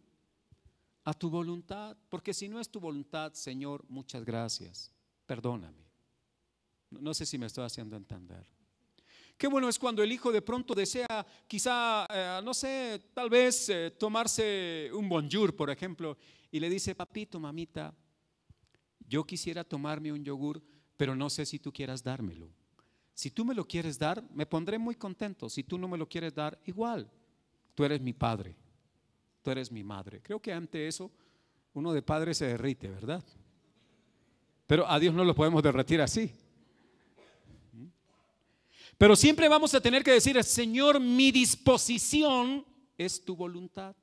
a tu voluntad, porque si no es tu voluntad, Señor, muchas gracias, perdóname. No sé si me estoy haciendo entender. Qué bueno es cuando el hijo de pronto desea quizá, no sé, tal vez tomarse un bonjour, por ejemplo, y le dice: papito, mamita, yo quisiera tomarme un yogur, pero no sé si tú quieras dármelo. Si tú me lo quieres dar, me pondré muy contento. Si tú no me lo quieres dar, igual. Tú eres mi padre, tú eres mi madre. Creo que ante eso uno de padre se derrite, ¿verdad? Pero a Dios no lo podemos derretir así. Pero siempre vamos a tener que decir: Señor, mi disposición es tu voluntad.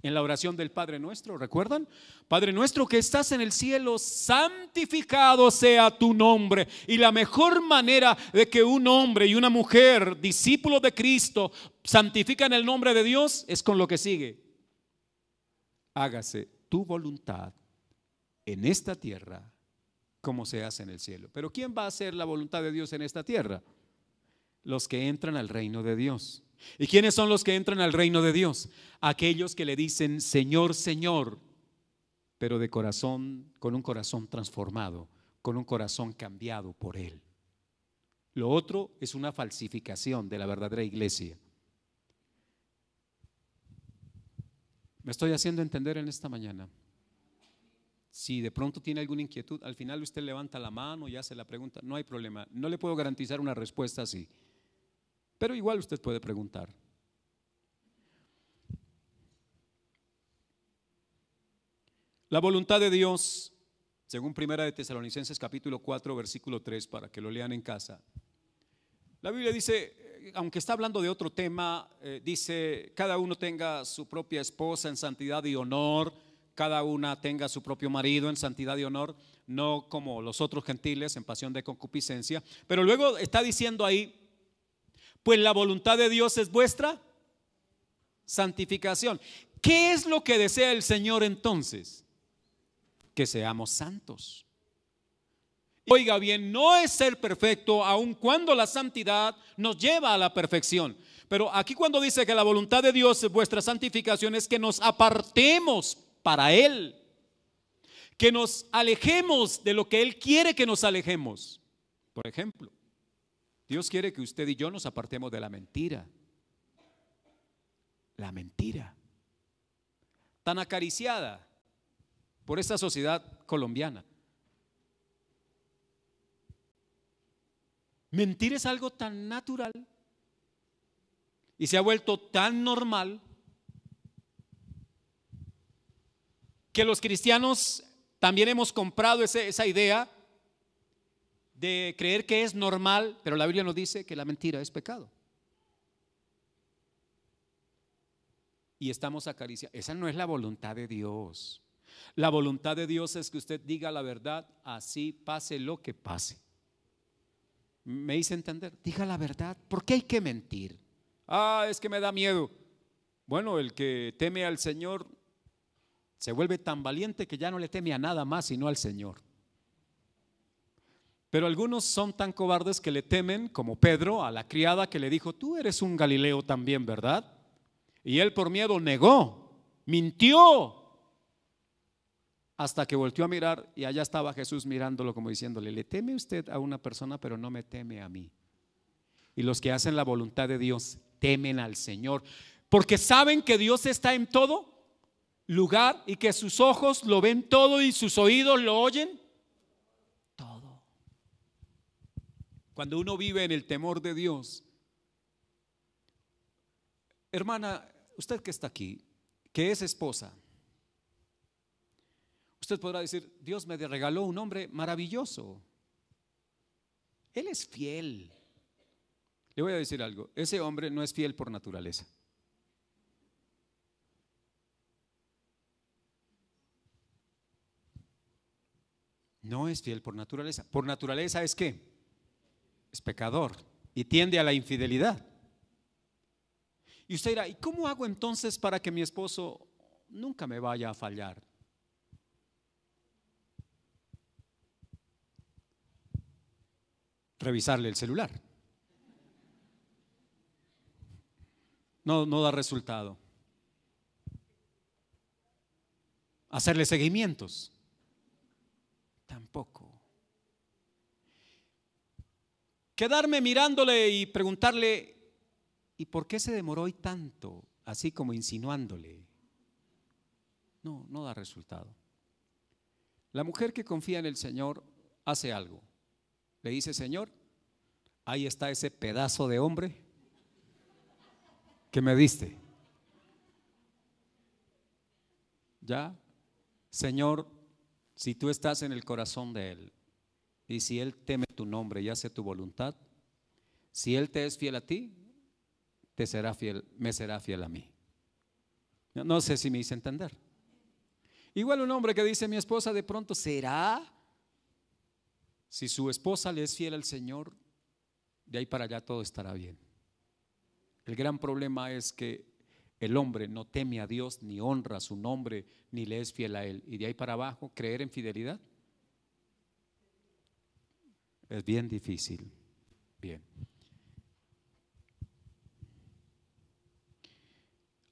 En la oración del Padre Nuestro, ¿recuerdan? Padre nuestro que estás en el cielo, santificado sea tu nombre. Y la mejor manera de que un hombre y una mujer, discípulos de Cristo, santifican el nombre de Dios es con lo que sigue: hágase tu voluntad en esta tierra como se hace en el cielo. Pero ¿quién va a hacer la voluntad de Dios en esta tierra? Los que entran al reino de Dios. ¿Y quiénes son los que entran al reino de Dios? Aquellos que le dicen: Señor, Señor, pero de corazón, con un corazón transformado, con un corazón cambiado por Él. Lo otro es una falsificación de la verdadera iglesia. ¿Me estoy haciendo entender en esta mañana? Si de pronto tiene alguna inquietud, al final usted levanta la mano y hace la pregunta, no hay problema. No le puedo garantizar una respuesta así, pero igual usted puede preguntar. La voluntad de Dios, según Primera de Tesalonicenses capítulo 4 versículo 3, para que lo lean en casa. La Biblia dice, aunque está hablando de otro tema, dice: cada uno tenga su propia esposa en santidad y honor, cada una tenga su propio marido en santidad y honor, no como los otros gentiles en pasión de concupiscencia. Pero luego está diciendo ahí: pues la voluntad de Dios es vuestra santificación. ¿Qué es lo que desea el Señor entonces? Que seamos santos. Oiga bien, no es ser perfecto, aun cuando la santidad nos lleva a la perfección. Pero aquí cuando dice que la voluntad de Dios es vuestra santificación, es que nos apartemos para Él, que nos alejemos de lo que Él quiere que nos alejemos. Por ejemplo, Dios quiere que usted y yo nos apartemos de la mentira. La mentira, tan acariciada por esta sociedad colombiana. Mentir es algo tan natural y se ha vuelto tan normal que los cristianos también hemos comprado esa idea de creer que es normal, pero la Biblia nos dice que la mentira es pecado. Y estamos acariciando. Esa no es la voluntad de Dios. La voluntad de Dios es que usted diga la verdad, así pase lo que pase. ¿Me hice entender? Diga la verdad. ¿Por qué hay que mentir? Es que me da miedo. Bueno, el que teme al Señor se vuelve tan valiente que ya no le teme a nada más sino al Señor. Pero algunos son tan cobardes que le temen, como Pedro, a la criada que le dijo: tú eres un Galileo también, ¿verdad? Y él por miedo negó, mintió, hasta que volteó a mirar y allá estaba Jesús mirándolo como diciéndole: le teme usted a una persona, pero no me teme a mí. Y los que hacen la voluntad de Dios temen al Señor, porque saben que Dios está en todo lugar y que sus ojos lo ven todo y sus oídos lo oyen todo. Cuando uno vive en el temor de Dios, hermana, usted que está aquí, que es esposa, usted podrá decir: Dios me regaló un hombre maravilloso, él es fiel. Le voy a decir algo: ese hombre no es fiel por naturaleza. No es fiel por naturaleza. Por naturaleza es ¿qué? Es pecador y tiende a la infidelidad. Y usted dirá: ¿y cómo hago entonces para que mi esposo nunca me vaya a fallar? Revisarle el celular. No da resultado. Hacerle seguimientos. Tampoco. Quedarme mirándole y preguntarle: ¿y por qué se demoró hoy tanto? Así como insinuándole. No da resultado. La mujer que confía en el Señor hace algo. Le dice: Señor, ahí está ese pedazo de hombre que me diste. Ya, Señor, si tú estás en el corazón de él y si él teme tu nombre y hace tu voluntad, si él te es fiel a ti, te será fiel, me será fiel a mí. No sé si me hice entender. Igual un hombre que dice: mi esposa de pronto será. Si su esposa le es fiel al Señor, de ahí para allá todo estará bien. El gran problema es que el hombre no teme a Dios, ni honra su nombre, ni le es fiel a Él. Y de ahí para abajo, creer en fidelidad es bien difícil. Bien.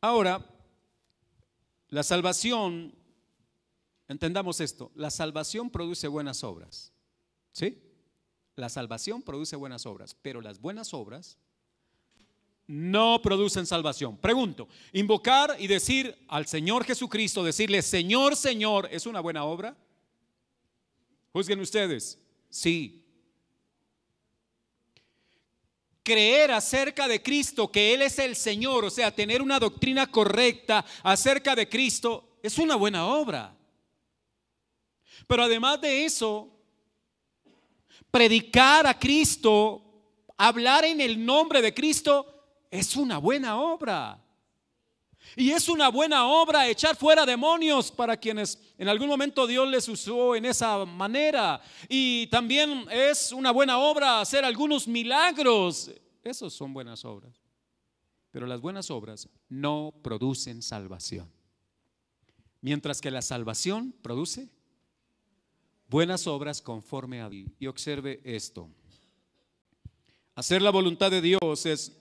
Ahora, la salvación, entendamos esto: la salvación produce buenas obras. ¿Sí? La salvación produce buenas obras, pero las buenas obras no producen salvación. Pregunto: invocar y decir al Señor Jesucristo, decirle Señor, Señor, ¿es una buena obra? Juzguen ustedes. Sí. Creer acerca de Cristo, que Él es el Señor, o sea, tener una doctrina correcta acerca de Cristo, es una buena obra. Pero además de eso, predicar a Cristo, hablar en el nombre de Cristo, es una buena obra. Y es una buena obra echar fuera demonios para quienes en algún momento Dios les usó en esa manera. Y también es una buena obra hacer algunos milagros. Esos son buenas obras. Pero las buenas obras no producen salvación. Mientras que la salvación produce buenas obras conforme a Dios. Y observe esto: hacer la voluntad de Dios es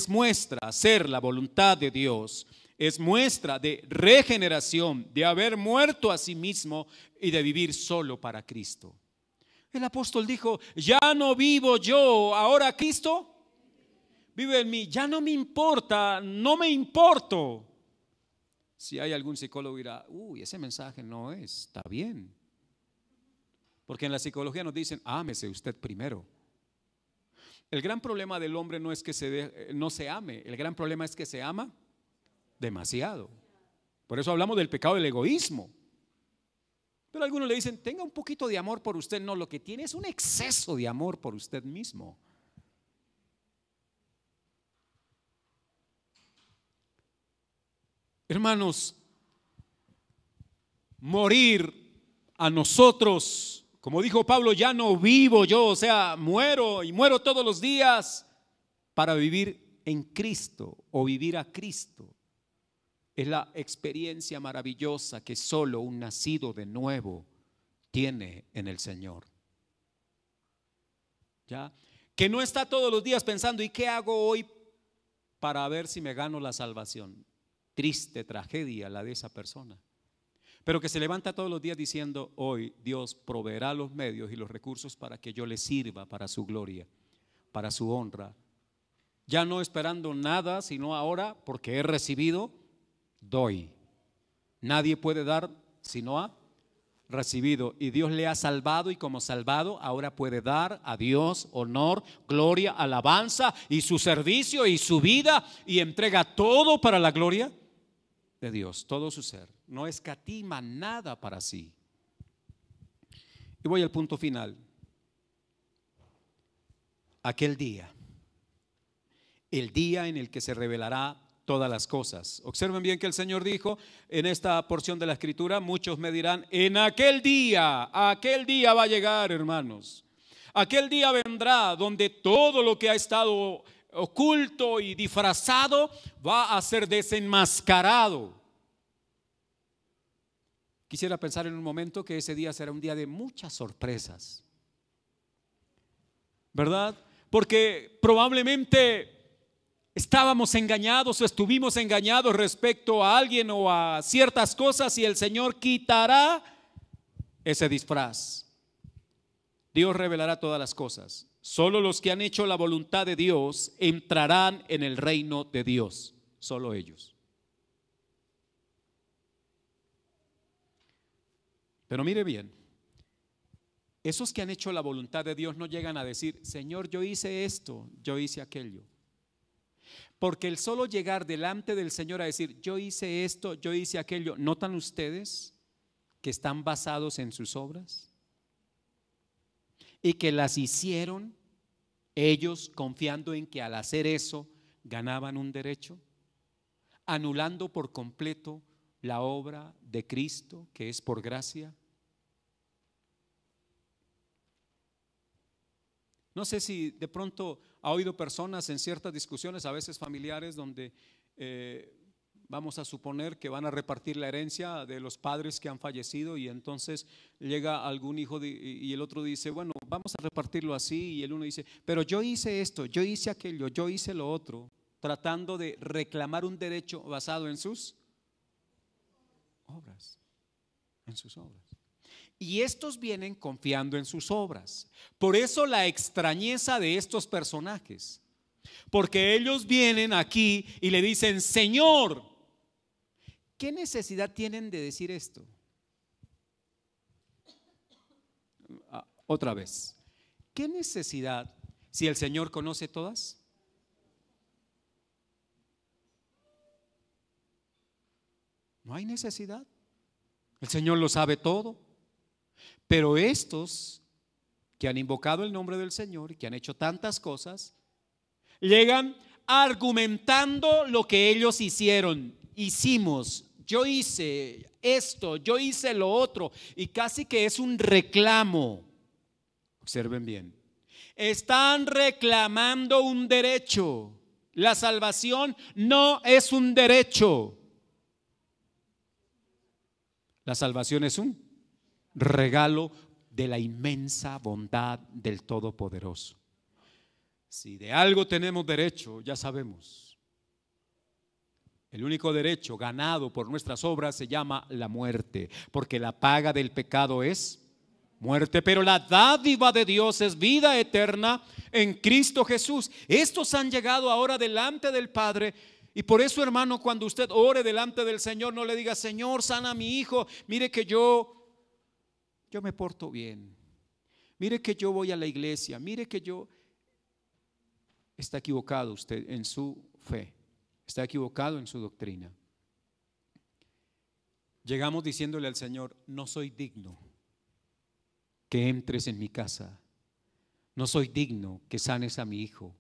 muestra, hacer la voluntad de Dios es muestra de regeneración, de haber muerto a sí mismo y de vivir solo para Cristo. El apóstol dijo, ya no vivo yo, ahora Cristo vive en mí. Ya no me importa, no me importo. Si hay algún psicólogo dirá, uy, ese mensaje no está bien. Porque en la psicología nos dicen, ámese usted primero. El gran problema del hombre no es que no se ame, el gran problema es que se ama demasiado. Por eso hablamos del pecado del egoísmo. Pero algunos le dicen, tenga un poquito de amor por usted. No, lo que tiene es un exceso de amor por usted mismo. Hermanos, morir a nosotros, como dijo Pablo, ya no vivo yo, o sea, muero y muero todos los días para vivir en Cristo o vivir a Cristo. Es la experiencia maravillosa que solo un nacido de nuevo tiene en el Señor. ¿Ya? Que no está todos los días pensando, ¿y qué hago hoy para ver si me gano la salvación? Triste tragedia la de esa persona. Pero que se levanta todos los días diciendo, hoy Dios proveerá los medios y los recursos para que yo le sirva para su gloria, para su honra. Ya no esperando nada, sino ahora, porque he recibido, doy. Nadie puede dar si no ha recibido, y Dios le ha salvado, y como salvado ahora puede dar a Dios honor, gloria, alabanza y su servicio y su vida, y entrega todo para la gloria de Dios, todo su ser, no escatima nada para sí. Y voy al punto final. Aquel día, el día en el que se revelará todas las cosas. Observen bien que el Señor dijo en esta porción de la Escritura, muchos me dirán, en aquel día va a llegar, hermanos. Aquel día vendrá donde todo lo que ha estado oculto y disfrazado va a ser desenmascarado. Quisiera pensar en un momento que ese día será un día de muchas sorpresas, ¿verdad? Porque probablemente estábamos engañados o estuvimos engañados respecto a alguien o a ciertas cosas, y el Señor quitará ese disfraz. Dios revelará todas las cosas. Solo los que han hecho la voluntad de Dios entrarán en el reino de Dios. Solo ellos. Pero mire bien, esos que han hecho la voluntad de Dios no llegan a decir, Señor, yo hice esto, yo hice aquello. Porque el solo llegar delante del Señor a decir, yo hice esto, yo hice aquello, ¿notan ustedes que están basados en sus obras? Y que las hicieron ellos confiando en que al hacer eso ganaban un derecho, anulando por completo la obra de Cristo, que es por gracia. No sé si de pronto ha oído personas en ciertas discusiones, a veces familiares, donde vamos a suponer que van a repartir la herencia de los padres que han fallecido, y entonces llega algún hijo y el otro dice, bueno, vamos a repartirlo así, y el uno dice, pero yo hice esto, yo hice aquello, yo hice lo otro, tratando de reclamar un derecho basado en sus obras, en sus obras. Y estos vienen confiando en sus obras. Por eso la extrañeza de estos personajes, porque ellos vienen aquí y le dicen, Señor, ¿qué necesidad tienen de decir esto? Otra vez, ¿qué necesidad si el Señor conoce todas? No hay necesidad. El Señor lo sabe todo. Pero estos que han invocado el nombre del Señor y que han hecho tantas cosas, llegan argumentando lo que ellos hicieron. Hicimos, yo hice esto, yo hice lo otro, y casi que es un reclamo. Observen bien, están reclamando un derecho. La salvación no es un derecho. La salvación es un regalo de la inmensa bondad del Todopoderoso. Si de algo tenemos derecho, ya sabemos, El único derecho ganado por nuestras obras se llama la muerte, porque la paga del pecado es muerte, pero la dádiva de Dios es vida eterna en Cristo Jesús. Estos han llegado ahora delante del Padre. Y por eso, hermano, cuando usted ore delante del Señor, no le diga: Señor, sana a mi hijo, mire que yo me porto bien, mire que yo voy a la iglesia, mire que yo. Está equivocado usted en su fe, está equivocado en su doctrina. Llegamos diciéndole al Señor: no soy digno que entres en mi casa, no soy digno que sanes a mi hijo,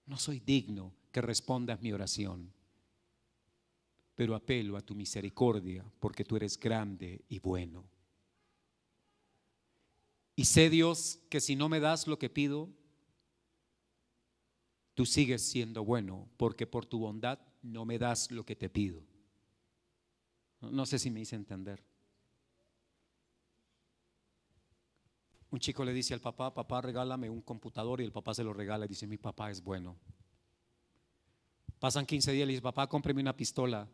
no soy digno que respondas mi oración, pero apelo a tu misericordia, porque tú eres grande y bueno. Y sé, Dios, que si no me das lo que pido, tú sigues siendo bueno, porque por tu bondad no me das lo que te pido. No sé si me hice entender. Un chico le dice al papá: papá, regálame un computador, y el papá se lo regala y dice: mi papá es bueno. Pasan 15 días y le dice: papá, cómpreme una pistola.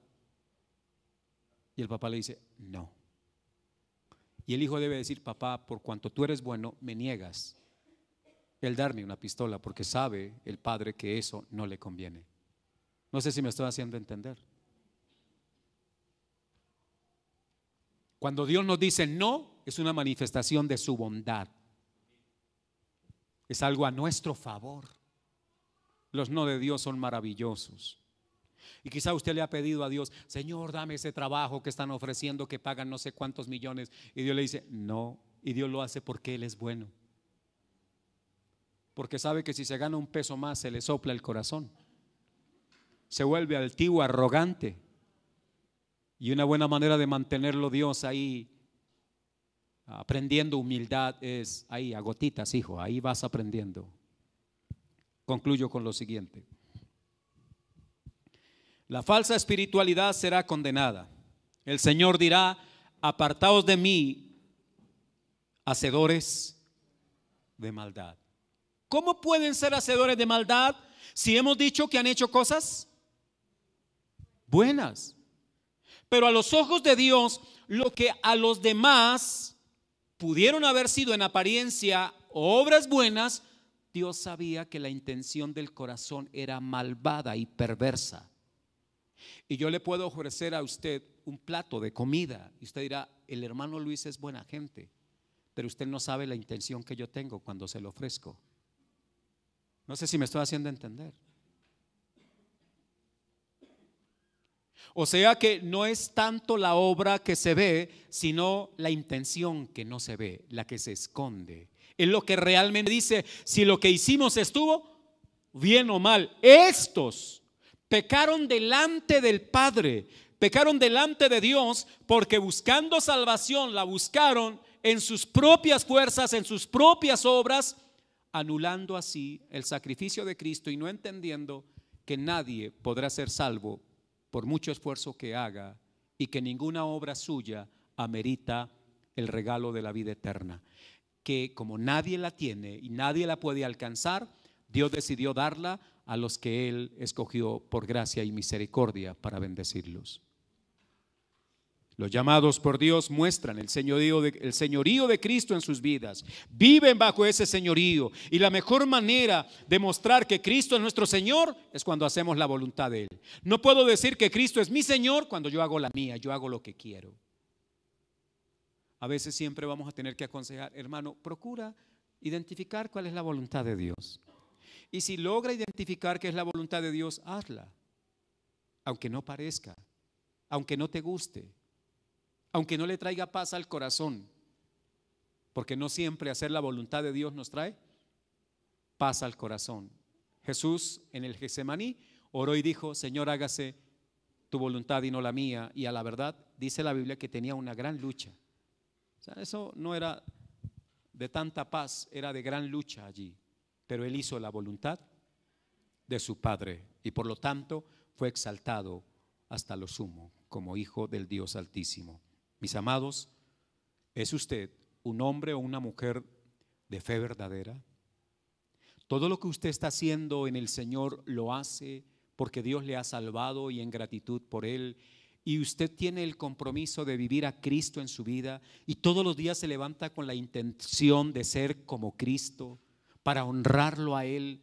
Y el papá le dice: no. Y el hijo debe decir: papá, por cuanto tú eres bueno, me niegas el darme una pistola, porque sabe el padre que eso no le conviene. No sé si me estoy haciendo entender. Cuando Dios nos dice no, es una manifestación de su bondad, es algo a nuestro favor. Los no de Dios son maravillosos. Y quizá usted le ha pedido a Dios: Señor, dame ese trabajo que están ofreciendo, que pagan no sé cuántos millones, y Dios le dice no, y Dios lo hace porque Él es bueno, porque sabe que si se gana un peso más se le sopla el corazón, se vuelve altivo, arrogante. Y una buena manera de mantenerlo Dios ahí aprendiendo humildad es ahí a gotitas, hijo, ahí vas aprendiendo. Concluyo con lo siguiente: la falsa espiritualidad será condenada. El Señor dirá: apartaos de mí, hacedores de maldad. ¿Cómo pueden ser hacedores de maldad si hemos dicho que han hecho cosas buenas? Pero a los ojos de Dios, lo que a los demás pudieron haber sido en apariencia obras buenas, Dios sabía que la intención del corazón era malvada y perversa. Y yo le puedo ofrecer a usted un plato de comida y usted dirá: el hermano Luis es buena gente, pero usted no sabe la intención que yo tengo cuando se lo ofrezco. No sé si me estoy haciendo entender. O sea que no es tanto la obra que se ve, sino la intención que no se ve, la que se esconde. Es lo que realmente dice si lo que hicimos estuvo bien o mal. Estos pecaron delante del Padre, pecaron delante de Dios, porque buscando salvación la buscaron en sus propias fuerzas, en sus propias obras, anulando así el sacrificio de Cristo y no entendiendo que nadie podrá ser salvo por mucho esfuerzo que haga, y que ninguna obra suya amerita el regalo de la vida eterna, que como nadie la tiene y nadie la puede alcanzar, Dios decidió darla a los que Él escogió por gracia y misericordia para bendecirlos. Los llamados por Dios muestran el señorío de Cristo en sus vidas, viven bajo ese señorío, y la mejor manera de mostrar que Cristo es nuestro Señor es cuando hacemos la voluntad de Él. No puedo decir que Cristo es mi Señor cuando yo hago la mía, yo hago lo que quiero. A veces siempre vamos a tener que aconsejar: hermano, procura identificar cuál es la voluntad de Dios, y si logra identificar qué es la voluntad de Dios, hazla, aunque no parezca, aunque no te guste, aunque no le traiga paz al corazón, porque no siempre hacer la voluntad de Dios nos trae paz al corazón. Jesús en el Getsemaní oró y dijo: Señor, hágase tu voluntad y no la mía. Y a la verdad dice la Biblia que tenía una gran lucha. O sea, eso no era de tanta paz, era de gran lucha allí, pero Él hizo la voluntad de su Padre y por lo tanto fue exaltado hasta lo sumo como hijo del Dios Altísimo. Mis amados, ¿es usted un hombre o una mujer de fe verdadera? Todo lo que usted está haciendo en el Señor lo hace porque Dios le ha salvado y en gratitud por él, y usted tiene el compromiso de vivir a Cristo en su vida y todos los días se levanta con la intención de ser como Cristo, para honrarlo a él,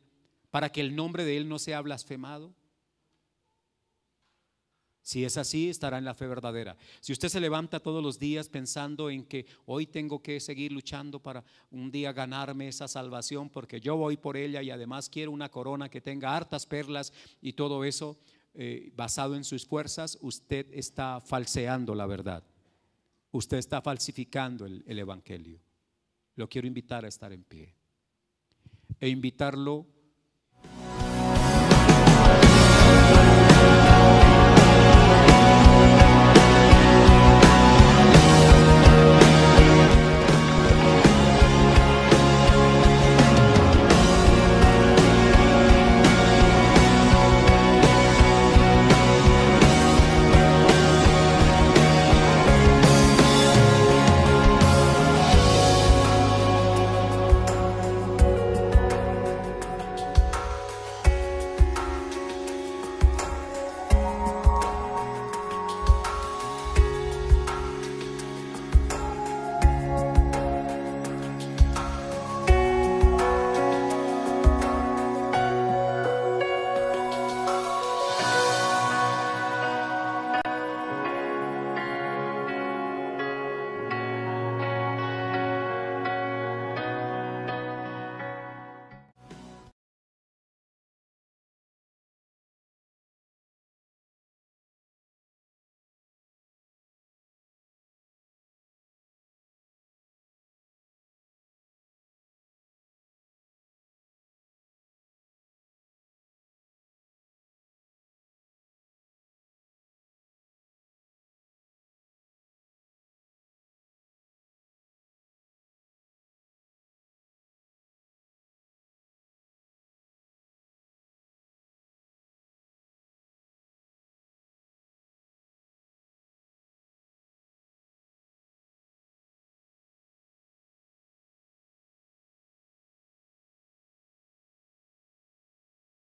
para que el nombre de él no sea blasfemado. Si es así, estará en la fe verdadera. Si usted se levanta todos los días pensando en que hoy tengo que seguir luchando para un día ganarme esa salvación porque yo voy por ella y además quiero una corona que tenga hartas perlas y todo eso basado en sus fuerzas, usted está falseando la verdad. Usted está falsificando el evangelio. Lo quiero invitar a estar en pie e invitarlo